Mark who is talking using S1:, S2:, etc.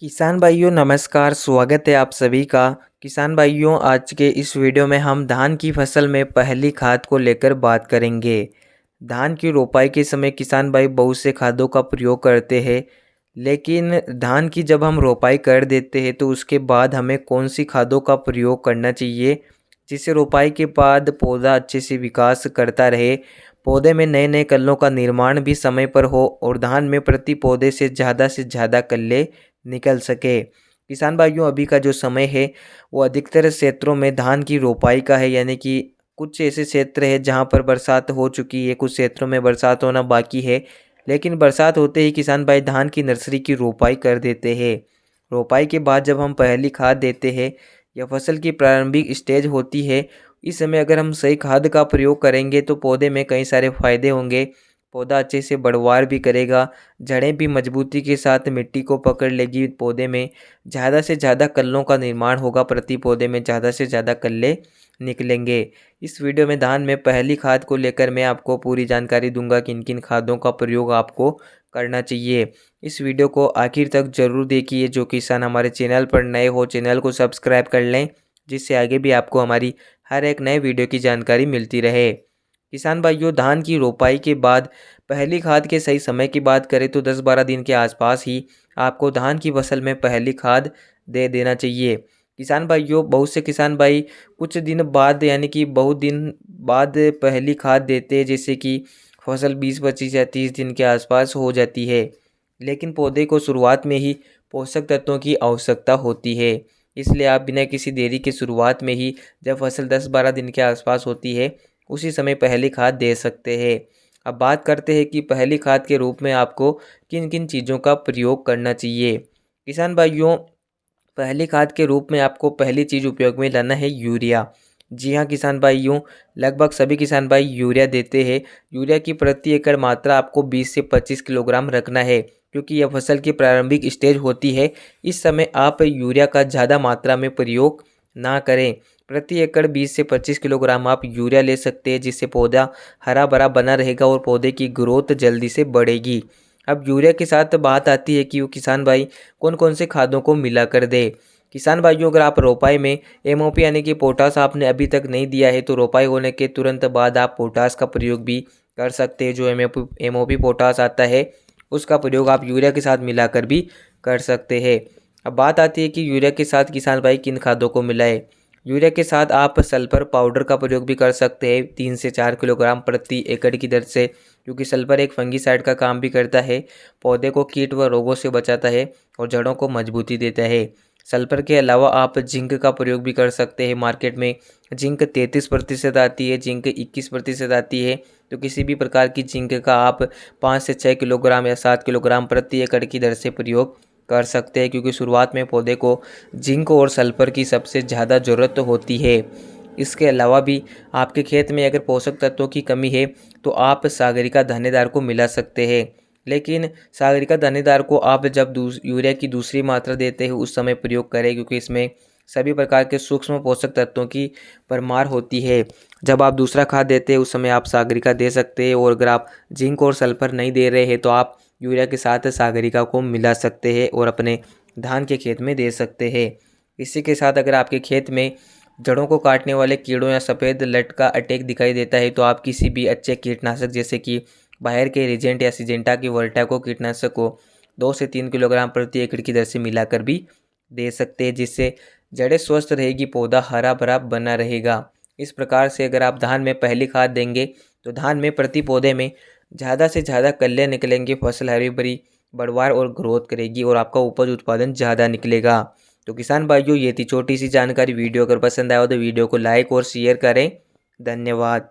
S1: किसान भाइयों नमस्कार, स्वागत है आप सभी का। किसान भाइयों, आज के इस वीडियो में हम धान की फसल में पहली खाद को लेकर बात करेंगे। धान की रोपाई के समय किसान भाई बहुत से खादों का प्रयोग करते हैं, लेकिन धान की जब हम रोपाई कर देते हैं तो उसके बाद हमें कौन सी खादों का प्रयोग करना चाहिए जिससे रोपाई के बाद पौधा अच्छे से विकास करता रहे, पौधे में नए नए कल्लों का निर्माण भी समय पर हो और धान में प्रति पौधे से ज़्यादा कल्ले निकल सके। किसान भाइयों, अभी का जो समय है वो अधिकतर क्षेत्रों में धान की रोपाई का है, यानी कि कुछ ऐसे क्षेत्र है जहाँ पर बरसात हो चुकी है, कुछ क्षेत्रों में बरसात होना बाकी है। लेकिन बरसात होते ही किसान भाई धान की नर्सरी की रोपाई कर देते हैं। रोपाई के बाद जब हम पहली खाद देते हैं या फसल की प्रारंभिक स्टेज होती है, इस समय अगर हम सही खाद का प्रयोग करेंगे तो पौधे में कई सारे फायदे होंगे। पौधा अच्छे से बढ़वार भी करेगा, जड़ें भी मजबूती के साथ मिट्टी को पकड़ लेगी, पौधे में ज़्यादा से ज़्यादा कल्लों का निर्माण होगा, प्रति पौधे में ज़्यादा से ज़्यादा कल्ले निकलेंगे। इस वीडियो में धान में पहली खाद को लेकर मैं आपको पूरी जानकारी दूंगा किन किन खादों का प्रयोग आपको करना चाहिए। इस वीडियो को आखिर तक जरूर देखिए। जो किसान हमारे चैनल पर नए हो, चैनल को सब्सक्राइब कर लें, जिससे आगे भी आपको हमारी हर एक नए वीडियो की जानकारी मिलती रहे। किसान भाइयों, धान की रोपाई के बाद पहली खाद के सही समय की बात करें तो 10-12 दिन के आसपास ही आपको धान की फसल में पहली खाद दे देना चाहिए। किसान भाइयों, बहुत से किसान भाई कुछ दिन बाद यानी कि बहुत दिन बाद पहली खाद देते हैं, जैसे कि फसल 20-25 या 30 दिन के आसपास हो जाती है। लेकिन पौधे को शुरुआत में ही पोषक तत्वों की आवश्यकता होती है, इसलिए आप बिना किसी देरी के शुरुआत में ही जब फसल 10-12 दिन के आसपास होती है उसी समय पहली खाद दे सकते हैं। अब बात करते हैं कि पहली खाद के रूप में आपको किन किन चीज़ों का प्रयोग करना चाहिए। किसान भाइयों, पहली खाद के रूप में आपको पहली चीज़ उपयोग में लाना है यूरिया। जी हाँ किसान भाइयों, लगभग सभी किसान भाई यूरिया देते हैं। यूरिया की प्रति एकड़ मात्रा आपको 20 से 25 किलोग्राम रखना है, क्योंकि यह फसल की प्रारंभिक स्टेज होती है। इस समय आप यूरिया का ज़्यादा मात्रा में प्रयोग ना करें। प्रति एकड़ 20 से 25 किलोग्राम आप यूरिया ले सकते हैं, जिससे पौधा हरा भरा बना रहेगा और पौधे की ग्रोथ जल्दी से बढ़ेगी। अब यूरिया के साथ बात आती है कि वो किसान भाई कौन कौन से खादों को मिला कर दे। किसान भाइयों, अगर आप रोपाई में एमओपी यानी कि पोटास आपने अभी तक नहीं दिया है तो रोपाई होने के तुरंत बाद आप पोटास का प्रयोग भी कर सकते हैं। जो एमओपी पोटास आता है उसका प्रयोग आप यूरिया के साथ मिलाकर भी कर सकते हैं। अब बात आती है कि यूरिया के साथ किसान भाई किन खादों को मिलाए। यूरिया के साथ आप सल्फर पाउडर का प्रयोग भी कर सकते हैं 3 से 4 किलोग्राम प्रति एकड़ की दर से, क्योंकि सल्फर एक फंगीसाइड का काम भी करता है, पौधे को कीट व रोगों से बचाता है और जड़ों को मजबूती देता है। सल्फर के अलावा आप जिंक का प्रयोग भी कर सकते हैं। मार्केट में जिंक 33% आती है, जिंक 21% आती है, तो किसी भी प्रकार की जिंक का आप 5 से 6 किलोग्राम या 7 किलोग्राम प्रति एकड़ की दर से प्रयोग कर सकते हैं, क्योंकि शुरुआत में पौधे को जिंक और सल्फर की सबसे ज़्यादा ज़रूरत होती है। इसके अलावा भी आपके खेत में अगर पोषक तत्वों की कमी है तो आप सागरिका दानेदार को मिला सकते हैं। लेकिन सागरिका दानेदार को आप जब यूरिया की दूसरी मात्रा देते हैं उस समय प्रयोग करें, क्योंकि इसमें सभी प्रकार के सूक्ष्म पोषक तत्वों की परमार होती है। जब आप दूसरा खाद देते हैं उस समय आप सागरिका दे सकते हैं, और अगर आप जिंक और सल्फर नहीं दे रहे हैं तो आप यूरिया के साथ सागरिका को मिला सकते हैं और अपने धान के खेत में दे सकते हैं। इसी के साथ अगर आपके खेत में जड़ों को काटने वाले कीड़ों या सफ़ेद लट का अटैक दिखाई देता है तो आप किसी भी अच्छे कीटनाशक जैसे कि बाहर के रिजेंट या सिजेंटा की वर्टाको कीटनाशक को 2 से 3 किलोग्राम प्रति एकड़ की दर से मिलाकर भी दे सकते हैं, जिससे जड़ें स्वस्थ रहेगी, पौधा हरा भरा बना रहेगा। इस प्रकार से अगर आप धान में पहली खाद देंगे तो धान में प्रति पौधे में ज़्यादा से ज़्यादा कल्ले निकलेंगे, फसल हरी भरी बढ़वार और ग्रोथ करेगी और आपका उपज उत्पादन ज़्यादा निकलेगा। तो किसान भाइयों, ये थी छोटी सी जानकारी। वीडियो अगर पसंद आया हो तो वीडियो को लाइक और शेयर करें। धन्यवाद।